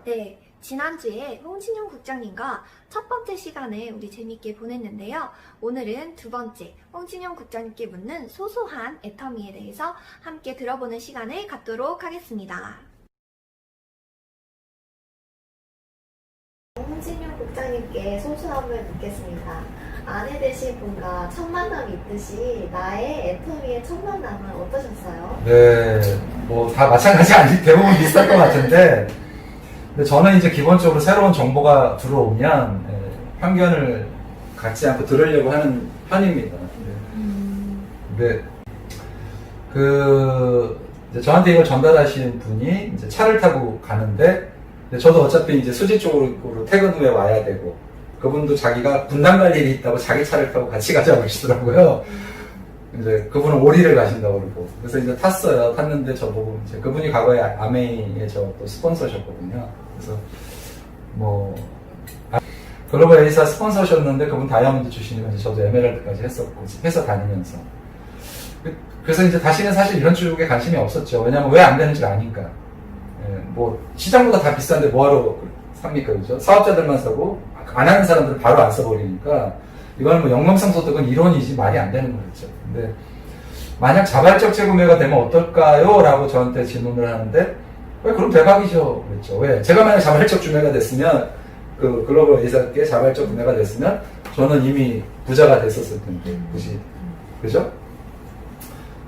네, 지난주에 홍진영 국장님과 첫 번째 시간을 우리 재밌게 보냈는데요. 오늘은 두 번째, 홍진영 국장님께 묻는 소소한 애터미에 대해서 함께 들어보는 시간을 갖도록 하겠습니다. 홍진영 국장님께 소소함을 묻겠습니다. 아내 되신 분과 첫 만남이 있듯이 나의 애터미의 첫 만남은 어떠셨어요? 네, 뭐 다 마찬가지 아니 대부분 비슷할 것 같은데, 근데 저는 이제 기본적으로 새로운 정보가 들어오면 편견을 갖지 않고 들으려고 하는 편입니다. 근데 이제 저한테 이걸 전달하신 분이 이제 차를 타고 가는데, 근데 저도 어차피 이제 수지 쪽으로 퇴근 후에 와야 되고, 그분도 자기가 분당 갈 일이 있다고 자기 차를 타고 같이 가자고 하시더라고요. 이제 그분은 오리를 가신다고 그러고. 그래서 이제 탔어요. 탔는데 저보고 이제 그분이 과거에 아메이의 저 또 스폰서셨거든요. 그래서 뭐, 글로벌 A사 스폰서셨는데 그분 다이아몬드 출신이면 저도 에메랄드까지 했었고, 해서 다니면서. 그래서 이제 다시는 사실 이런 쪽에 관심이 없었죠. 왜냐면 왜 안 되는지 아니까. 뭐, 시장보다 다 비싼데 뭐하러 삽니까? 그죠? 사업자들만 사고, 안 하는 사람들은 바로 안 써버리니까, 이거는 뭐 영농성 소득은 이론이지 말이 안 되는 거겠죠. 근데, 만약 자발적 재구매가 되면 어떨까요? 라고 저한테 질문을 하는데, 왜, 그럼 대박이죠. 그랬죠. 왜? 제가 만약 자발적 구매가 됐으면, 그 글로벌 A사께 자발적 구매가 됐으면, 저는 이미 부자가 됐었을 텐데, 굳이. 그죠?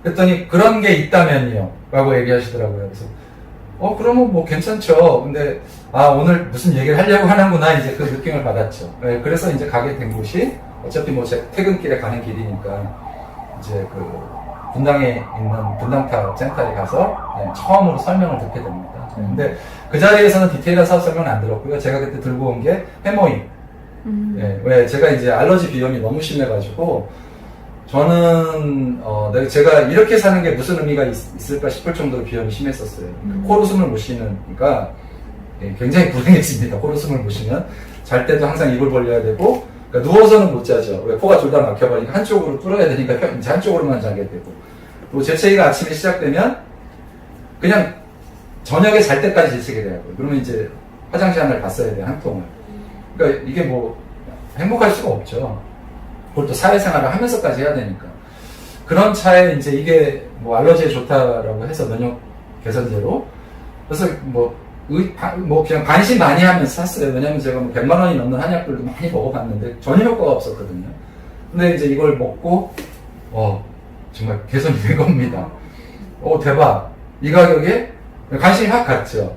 그랬더니, 그런 게 있다면요. 라고 얘기하시더라고요. 그래서, 그러면 뭐 괜찮죠. 근데, 오늘 무슨 얘기를 하려고 하는구나, 이제 그 느낌을 받았죠. 네, 그래서 이제 가게 된 곳이, 어차피 뭐 제 퇴근길에 가는 길이니까, 이제 분당에 있는 분당타 센터에 가서, 처음으로 설명을 듣게 됩니다. 근데 그 자리에서는 디테일한 사업 설명은 안 들었고요. 제가 그때 들고 온 게 해모임. 왜 제가 이제 알러지 비염이 너무 심해가지고, 저는 제가 이렇게 사는 게 무슨 의미가 있을까 싶을 정도로 비염이 심했었어요. 코로 숨을 못 쉬니까 굉장히 불행해집니다. 코로 숨을 못 쉬면 잘 때도 항상 입을 벌려야 되고, 그러니까 누워서는 못 자죠. 왜 코가 둘 다 막혀버리니까 한쪽으로 뚫어야 되니까 이제 한쪽으로만 자게 되고, 그리고 재채기가 아침에 시작되면 그냥 저녁에 잘 때까지 재채기를 해요. 그러면 이제 화장실 하나를 갔어야 돼요, 한 통을. 그러니까 이게 뭐 행복할 수가 없죠. 그걸 또 사회생활을 하면서까지 해야 되니까. 그런 차에 이제 이게 뭐 알러지에 좋다라고 해서 면역 개선제로. 그래서 뭐 그냥 관심 많이 하면서 샀어요. 왜냐면 제가 뭐 100만 원이 넘는 한약들도 많이 먹어봤는데 전혀 효과가 없었거든요. 근데 이제 이걸 먹고, 정말 개선이 된 겁니다. 대박. 이 가격에 관심이 확 갔죠.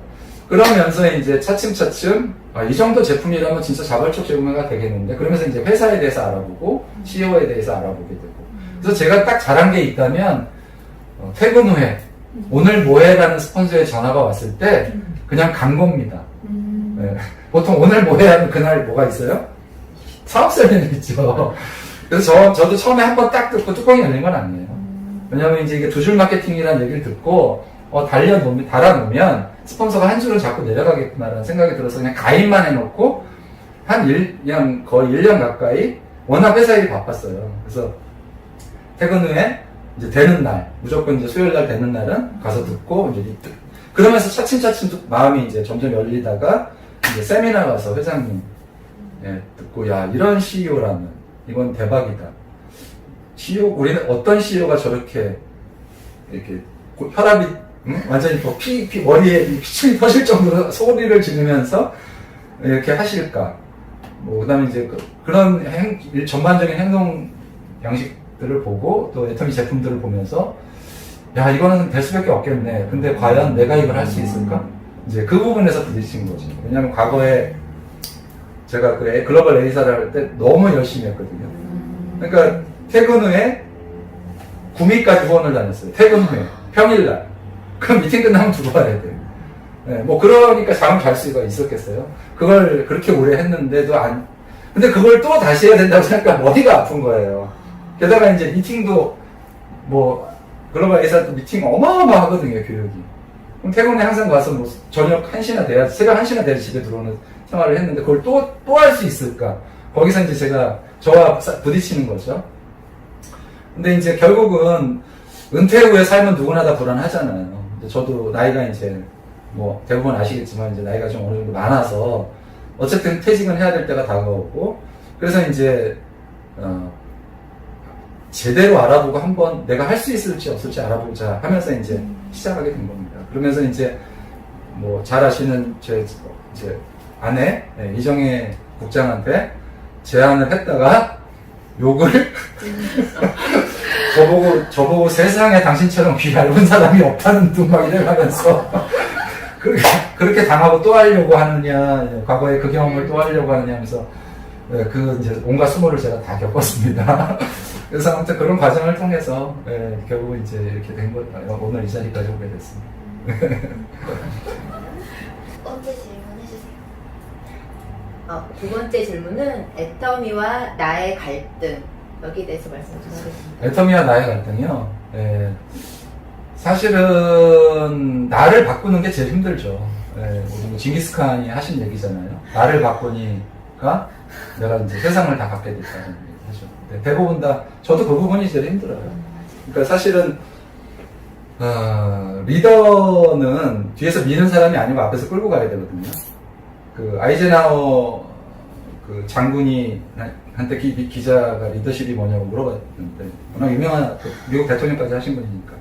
그러면서 이제 차츰차츰 이 정도 제품이라면 진짜 자발적 재구매가 되겠는데, 그러면서 이제 회사에 대해서 알아보고 CEO에 대해서 알아보게 되고. 그래서 제가 딱 잘한 게 있다면, 퇴근 후에 오늘 뭐해? 라는 스폰서의 전화가 왔을 때 그냥 간 겁니다. 네. 보통 오늘 뭐해? 하면 그날 뭐가 있어요? 사업 설명이 있죠. 그래서 저도 처음에 한 번 딱 듣고 뚜껑이 열린 건 아니에요. 왜냐면 이제 이게 두 줄 마케팅이라는 얘기를 듣고 달아놓으면 스폰서가 한 줄은 자꾸 내려가겠구나라는 생각이 들어서 그냥 가입만 해놓고 그냥 거의 1년 가까이, 워낙 회사 일이 바빴어요. 그래서 퇴근 후에 이제 되는 날, 무조건 이제 수요일 날 되는 날은 가서 듣고, 이제 그러면서 차츰차츰 마음이 이제 점점 열리다가 이제 세미나 가서 회장님 듣고, 야, 이런 CEO라면 이건 대박이다. 우리는 어떤 CEO가 저렇게 이렇게 혈압이 완전히 머리에 피침이 터질 정도로 소리를 지르면서 이렇게 하실까. 그 다음에 이제 그런 전반적인 행동 양식들을 보고, 또 애터미 제품들을 보면서, 야, 이거는 될 수밖에 없겠네. 근데 과연 내가 이걸 할 수 있을까? 이제 그 부분에서 부딪힌 거죠. 왜냐면 과거에 제가 글로벌 A사를 할 때 너무 열심히 했거든요. 그러니까 퇴근 후에 구미까지 후원을 다녔어요. 퇴근 후에. 평일날. 그럼 미팅 끝나면 들어와야 돼요. 뭐 그러니까 잠을 잘 수가 있었겠어요. 그걸 그렇게 오래 했는데도 근데 그걸 또 다시 해야 된다고 생각하니까 머리가 아픈 거예요. 게다가 이제 미팅도 글로벌 A사도 미팅 어마어마하거든요, 교육이. 그럼 퇴근에 항상 가서 저녁 1시나 돼야, 새벽 1시나 돼야 집에 들어오는 생활을 했는데, 그걸 또 할 수 있을까? 거기서 이제 저와 부딪히는 거죠. 근데 이제 결국은 은퇴 후에 삶은 누구나 다 불안하잖아요. 저도 나이가 이제 뭐 대부분 아시겠지만 이제 나이가 좀 어느 정도 많아서 어쨌든 퇴직은 해야 될 때가 다가오고 그래서 이제 제대로 알아보고 한번 내가 할 수 있을지 없을지 알아보자 하면서 이제 시작하게 된 겁니다. 그러면서 이제 뭐 잘 아시는 제 이제 아내 이정혜 국장한테 제안을 했다가 욕을 저보고 세상에 당신처럼 귀 얇은 사람이 없다는 둥 막 이래가면서 그렇게 당하고 또 하려고 하느냐, 과거에 그 경험을 또 하려고 하느냐 하면서 그 이제 온갖 수모를 제가 다 겪었습니다. 그래서 아무튼 그런 과정을 통해서 결국 이제 이렇게 된 거, 오늘 이 자리까지 오게 됐습니다. 두 번째 질문 해주세요. 두 번째 질문은 애터미와 나의 갈등 여기에 대해서 말씀 좀 하겠습니다. 애터미와 나의 갈등이요. 사실은 나를 바꾸는 게 제일 힘들죠. 우리 뭐 징기스칸이 하신 얘기잖아요. 나를 바꾸니까 내가 이제 세상을 다 갖게 됐다는 얘기죠. 대부분 다 저도 그 부분이 제일 힘들어요. 그러니까 사실은 리더는 뒤에서 미는 사람이 아니고 앞에서 끌고 가야 되거든요. 그 아이젠하워 그 장군이 한때 기자가 리더십이 뭐냐고 물어봤는데 워낙 유명한 미국 대통령까지 하신 분이니까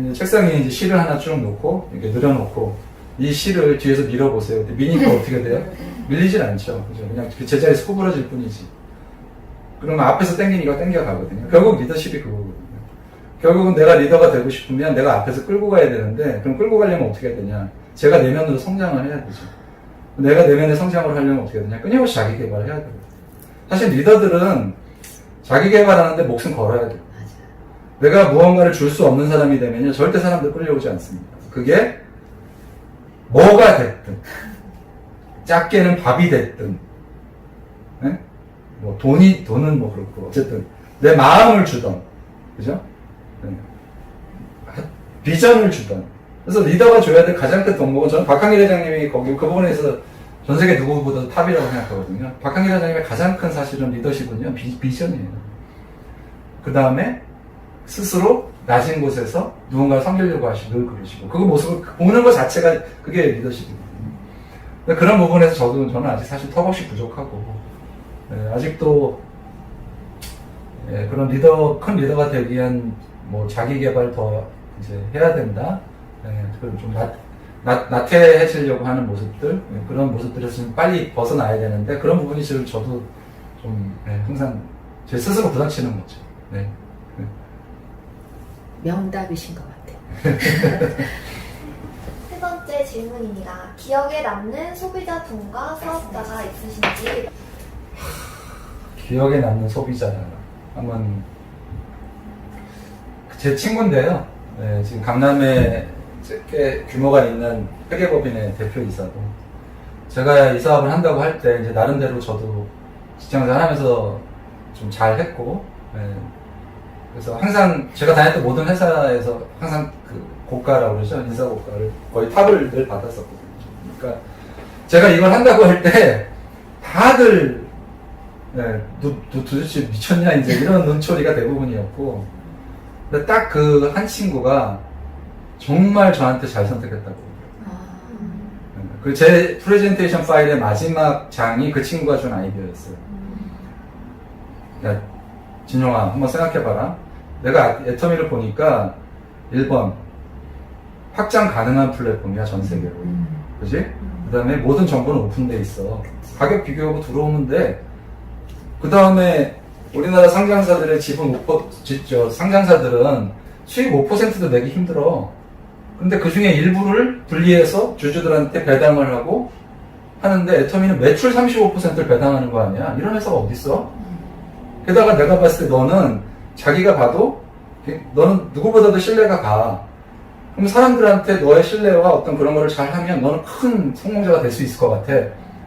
이제 책상 위에 이제 실을 하나 쭉 놓고 이렇게 늘어놓고 이 실을 뒤에서 밀어보세요. 미니까 어떻게 돼요? 밀리질 않죠. 그죠? 그냥 그 제자리에서 구부러질 뿐이지. 그러면 앞에서 당기니까 당겨가거든요. 결국 리더십이 그거거든요. 결국은 내가 리더가 되고 싶으면 내가 앞에서 끌고 가야 되는데 그럼 끌고 가려면 어떻게 해야 되냐? 제가 내면으로 성장을 해야 되죠. 내가 내면의 성장을 하려면 어떻게 해야 되냐? 끊임없이 자기 개발을 해야 되거든요. 사실 리더들은 자기 개발하는데 목숨 걸어야 돼요. 내가 무언가를 줄 수 없는 사람이 되면요 절대 사람들 끌려오지 않습니다. 그게 뭐가 됐든 작게는 밥이 됐든 네? 뭐 돈은 뭐 그렇고 어쨌든 내 마음을 주던 그죠? 네. 비전을 주던 그래서 리더가 줘야 될 가장 큰 덕목은 저는 박항일 회장님이 거기 그 부분에서 전 세계 누구보다도 탑이라고 생각하거든요. 박항일 회장님의 가장 큰 사실은 리더십은요 비전이에요. 그 다음에 스스로 낮은 곳에서 누군가를 섬기려고 하시고 늘 그러시고 그 모습을 보는 것 자체가 그게 리더십이거든요. 그런 부분에서 저는 아직 사실 턱없이 부족하고 아직도 그런 큰 리더가 되기 위한 뭐 자기 개발 더 이제 해야 된다. 좀 나태해지려고 하는 모습들 그런 모습들에서 좀 빨리 벗어나야 되는데 그런 부분이 지금 저도 좀 항상 제 스스로 부닥치는 거죠. 네. 명답이신 것 같아요. 세 번째 질문입니다. 기억에 남는 소비자 분과 사업자가 있으신지. 기억에 남는 소비자 한번 제 친구인데요. 지금 강남에 꽤 규모가 있는 회계법인의 대표이사고 제가 이 사업을 한다고 할 때 이제 나름대로 저도 직장생활 하면서 좀 잘했고 그래서 항상 제가 다녔던 모든 회사에서 항상 그 고가라고 그러죠. 인사 고가를 거의 탑을 늘 받았었거든요. 그러니까 제가 이걸 한다고 할 때 다들 너 도대체 미쳤냐 이제 이런 눈초리가 대부분이었고 근데 딱 그 한 친구가 정말 저한테 잘 선택했다고. 그 제 프레젠테이션 파일의 마지막 장이 그 친구가 준 아이디어였어요. 야, 진용아, 한번 생각해봐라. 내가 애터미를 보니까 1번 확장 가능한 플랫폼이야 전 세계로. 그지? 그 다음에 모든 정보는 오픈돼 있어. 가격 비교하고 들어오면 돼. 그 다음에 우리나라 상장사들의 지분 5%, 상장사들은 수익 5%도 내기 힘들어. 근데 그 중에 일부를 분리해서 주주들한테 배당을 하고 하는데 애터미는 매출 35%를 배당하는 거 아니야? 이런 회사가 어딨어? 게다가 내가 봤을 때 너는 자기가 봐도 너는 누구보다도 신뢰가 가. 그럼 사람들한테 너의 신뢰와 어떤 그런 거를 잘 하면 너는 큰 성공자가 될 수 있을 것 같아.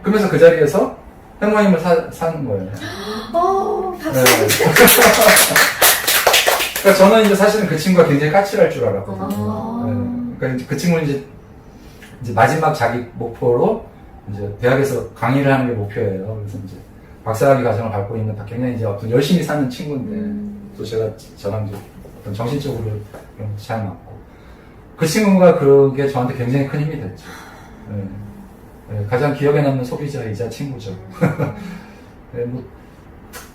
그러면서 그 자리에서 행마임을 사는 거예요. 박수. 그러니까 저는 이제 사실은 그 친구가 굉장히 까칠할 줄 알았거든요. 그러니까 그 친구는 이제 마지막 자기 목표로 이제 대학에서 강의를 하는 게 목표예요. 그래서 이제 박사학위 과정을 밟고 있는 굉장히 이제 어떤 열심히 사는 친구인데 또 제가 저랑 이제 어떤 정신적으로 잘 맞고 그 친구가 그게 저한테 굉장히 큰 힘이 됐죠. 가장 기억에 남는 소비자이자 친구죠.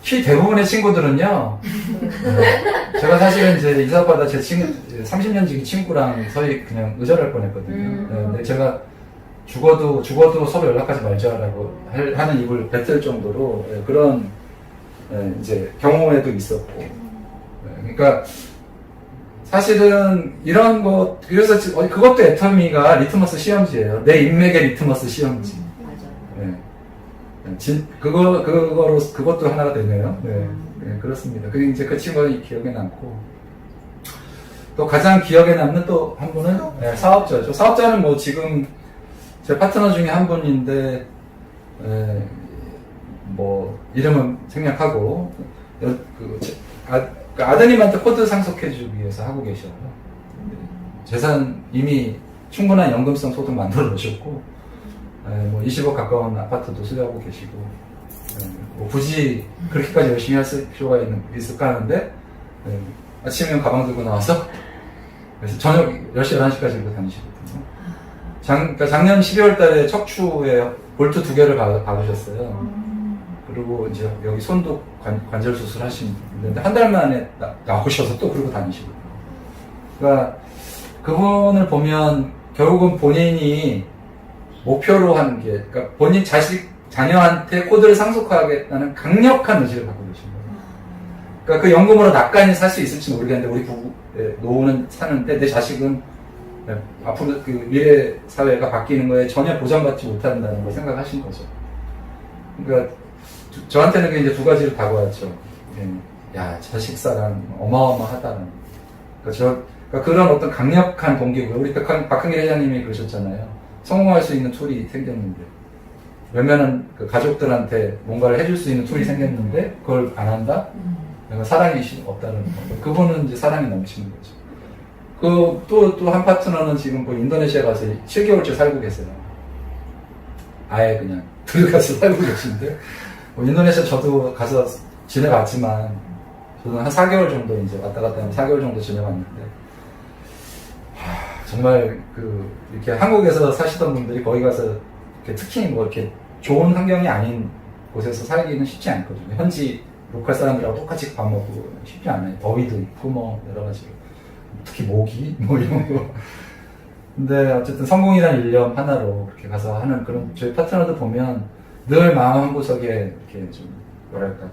특히 대부분의 친구들은요, 제가 사실은 이제 이사업하다 제 친구, 30년 지기 친구랑 서희 그냥 의절할 뻔했거든요. 근데 제가 죽어도 서로 연락하지 말자라고 하는 입을 뱉을 정도로 그런 이제 경우에도 있었고. 그러니까 사실은 이런 것, 그래서 그것도 애터미가 리트머스 시험지예요. 내 인맥의 리트머스 시험지. 맞아요. 그것도 하나가 되네요. 네, 그렇습니다. 그게 이제 그 친구가 기억에 남고. 또 가장 기억에 남는 또 한 분은 사업자죠. 사업자는 뭐 지금 제 파트너 중에 한 분인데, 뭐, 이름은 생략하고, 아드님한테 코드 상속해주기 위해서 하고 계셔요. 재산 이미 충분한 연금성 소득 만들어 놓으셨고, 뭐 20억 가까운 아파트도 소유하고 계시고, 뭐 굳이 그렇게까지 열심히 할 필요가 있을까 하는데, 아침에 가방 들고 나와서, 그래서 저녁 10시, 11시까지 들고 다니시거든요. 그러니까 작년 12월 달에 척추에 볼트 2개를 박으셨어요. 그리고 이제 여기 손도 관절 수술 하시는데 한 달 만에 나오셔서 또 그러고 다니시고. 그러니까 그분을 보면 결국은 본인이 목표로 하는 게, 그러니까 본인 자녀한테 코드를 상속하겠다는 강력한 의지를 갖고 계신 거예요. 그러니까 그 연금으로 낙관히 살 수 있을지 모르겠는데 우리 노후는 사는데 내 자식은 앞으로 그 미래 사회가 바뀌는 거에 전혀 보장받지 못한다는 걸 생각하신 거죠. 그러니까 저한테는 그 이제 두 가지로 다가왔죠. 야, 자식 사랑 어마어마하다는. 그러니까 그런 어떤 강력한 동기고요. 우리 박한길 회장님이 그러셨잖아요. 성공할 수 있는 툴이 생겼는데, 몇몇은 그 가족들한테 뭔가를 해줄 수 있는 툴이 생겼는데 그걸 안 한다? 그러니까 사랑이 없다는 거. 그분은 이제 사랑이 넘치는 거죠. 또 한 파트너는 지금 뭐 인도네시아 가서 7개월째 살고 계세요. 아예 그냥 들어가서 살고 계신데, 뭐 인도네시아 저도 가서 지내봤지만, 저는 한 4개월 정도 이제 왔다 갔다 하면 4개월 정도 지내봤는데, 정말 이렇게 한국에서 사시던 분들이 거기 가서 이렇게 특히 뭐 이렇게 좋은 환경이 아닌 곳에서 살기는 쉽지 않거든요. 현지 로컬 사람들하고 똑같이 밥 먹고 쉽지 않아요. 더위도 있고 뭐 여러 가지로. 특히 모기 뭐 이런 거. 근데 어쨌든 성공이라는 일념 하나로 그렇게 가서 하는 그런 저희 파트너들 보면 늘 마음 한구석에 이렇게 좀 뭐랄까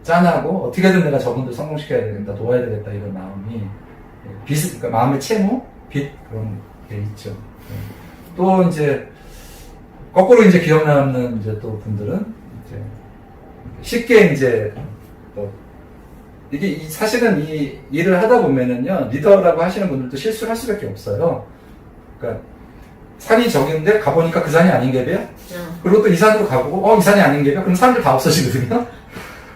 짠하고 어떻게든 내가 저분들 성공시켜야 되겠다, 도와야 되겠다 이런 마음이 그러니까 마음의 채무, 빛 그런 게 있죠. 또 이제 거꾸로 이제 기억 남는 이제 또 분들은 이제 쉽게 이제 이게 사실은 이 일을 하다 보면은요, 리더라고 하시는 분들도 실수를 할 수밖에 없어요. 그러니까 산이 저긴데 가보니까 그 산이 아닌 게 배요? 그리고 또 이 산으로 가보고 이 산이 아닌 게 배요? 그럼 사람들 다 없어지거든요.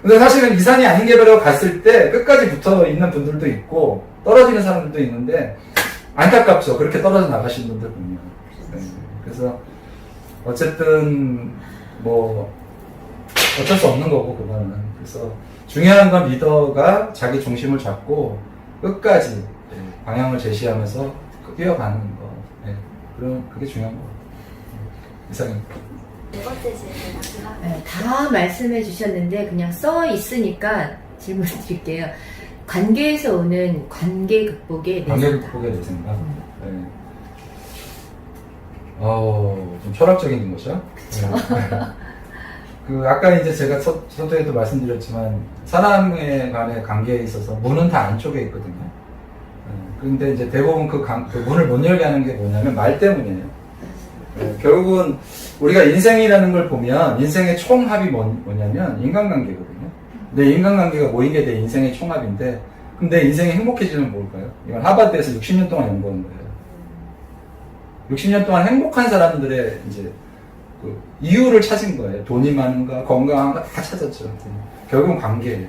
근데 사실은 이 산이 아닌 게 배라고 갔을 때 끝까지 붙어 있는 분들도 있고 떨어지는 사람들도 있는데 안타깝죠. 그렇게 떨어져 나가신 분들 보면. 네. 그래서 어쨌든 뭐 어쩔 수 없는 거고 그거는. 그래서 중요한 건 리더가 자기 중심을 잡고 끝까지 방향을 제시하면서 뛰어가는 거. 네. 그럼 그게 중요한 거. 이상입니다. 네 번째 질문. 다 말씀해 주셨는데 그냥 써 있으니까 질문 드릴게요. 관계에서 오는 관계 극복의 내 관계 생각. 극복의 내 생각. 네. 좀 철학적인 거죠. 네. 아까 이제 제가 서두에도 말씀드렸지만, 사람에 간의 관계에 있어서 문은 다 안쪽에 있거든요. 근데 이제 대부분 그 문을 못 열게 하는 게 뭐냐면 말 때문이에요. 결국은 우리가 인생이라는 걸 보면 인생의 총합이 뭐냐면 인간관계거든요. 내 인간관계가 모인 게 내 인생의 총합인데, 그럼 내 인생이 행복해지면 뭘까요? 이건 하버드에서 60년 동안 연구한 거예요. 60년 동안 행복한 사람들의 이제 그 이유를 찾은 거예요. 돈이 많은가, 건강한가 다 찾았죠. 결국은 관계예요.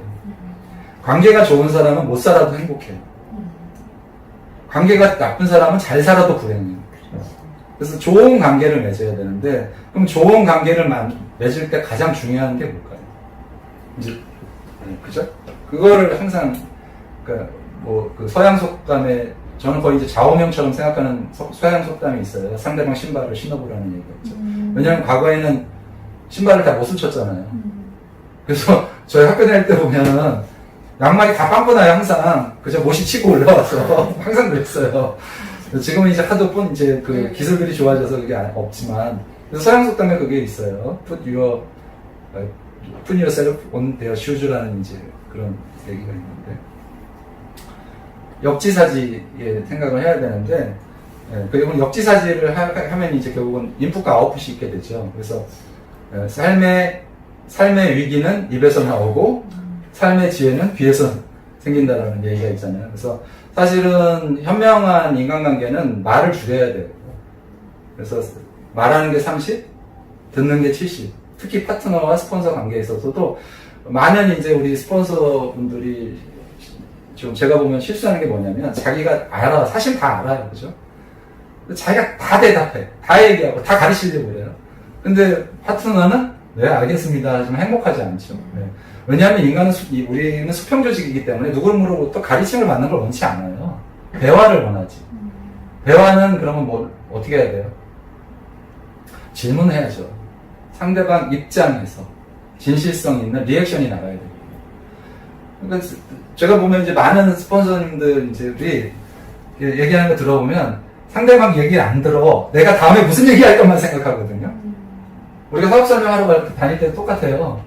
관계가 좋은 사람은 못 살아도 행복해요. 관계가 나쁜 사람은 잘 살아도 불행해요. 그래서 좋은 관계를 맺어야 되는데, 그럼 좋은 관계를 맺을 때 가장 중요한 게 뭘까요? 이제, 그죠? 그거를 항상, 그러니까 뭐, 그 서양 속담에 저는 거의 이제 좌우명처럼 생각하는 서양 속담이 있어요. 상대방 신발을 신어보라는 얘기가 있죠. 왜냐하면 과거에는 신발을 다 못 수쳤잖아요. 그래서 저희 학교 다닐 때 보면은 양말이 다 빵꾸나요, 항상. 그저 못이 치고 올라와서. 항상 그랬어요. 지금은 이제 하도 이제 그 기술들이 좋아져서 그게 없지만. 그래서 서양 속담에 그게 있어요. Put yourself on their shoes라는 이제 그런 얘기가 있는데. 역지사지의 생각을 해야 되는데, 그리고 역지사지를 하면 이제 결국은 인풋과 아웃풋이 있게 되죠. 그래서 삶의 위기는 입에서 나오고 삶의 지혜는 귀에서 생긴다라는 얘기가 있잖아요. 그래서 사실은 현명한 인간관계는 말을 줄여야 돼요. 그래서 말하는 게 30, 듣는 게 70. 특히 파트너와 스폰서 관계에 있어서도 많은 이제 우리 스폰서 분들이 좀 제가 보면 실수하는 게 뭐냐면 자기가 알아. 사실 다 알아요. 그죠? 자기가 다 대답해. 다 얘기하고 다 가르치려고 그래요. 근데 파트너는 네, 알겠습니다. 하지만 행복하지 않죠. 네. 왜냐하면 인간은 우리는 수평 조직이기 때문에 누구로부터 가르침을 받는 걸 원치 않아요. 대화를 원하지. 대화는 그러면 어떻게 해야 돼요? 질문해야죠. 상대방 입장에서 진실성 있는 리액션이 나가야 돼요. 그러니까 제가 보면 이제 많은 스폰서님들이 얘기하는 거 들어보면 상대방 얘기를 안 들어. 내가 다음에 무슨 얘기 할 것만 생각하거든요. 우리가 사업 설명하러 다닐 때도 똑같아요.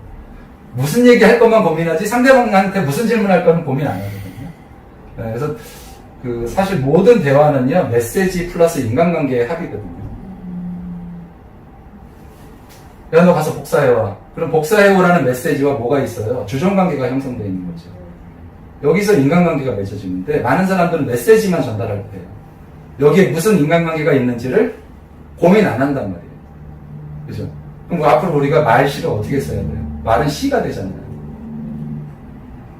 무슨 얘기 할 것만 고민하지 상대방한테 무슨 질문 할 거는 고민 안 하거든요. 네, 그래서 사실 모든 대화는요 메시지 플러스 인간관계의 합이거든요. 야, 너 가서 복사해와. 그럼 복사해오라는 메시지와 뭐가 있어요? 주종관계가 형성되어 있는 거죠. 여기서 인간관계가 맺어지는데 많은 사람들은 메시지만 전달할 때요. 여기에 무슨 인간관계가 있는지를 고민 안 한단 말이에요. 그죠? 그럼 앞으로 우리가 말시를 어떻게 써야 돼요? 말은 시가 되잖아요.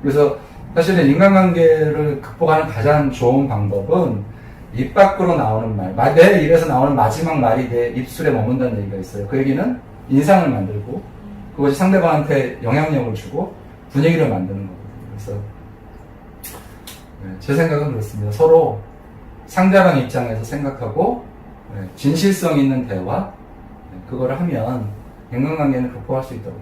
그래서 사실은 인간관계를 극복하는 가장 좋은 방법은 입 밖으로 나오는 말, 내 입에서 나오는 마지막 말이 내 입술에 머문다는 얘기가 있어요. 그 얘기는 인상을 만들고 그것이 상대방한테 영향력을 주고 분위기를 만드는 거거든요. 그래서 제 생각은 그렇습니다. 서로 상대방 입장에서 생각하고 진실성 있는 대화 그거를 하면 인간관계는 극복할 수 있다고.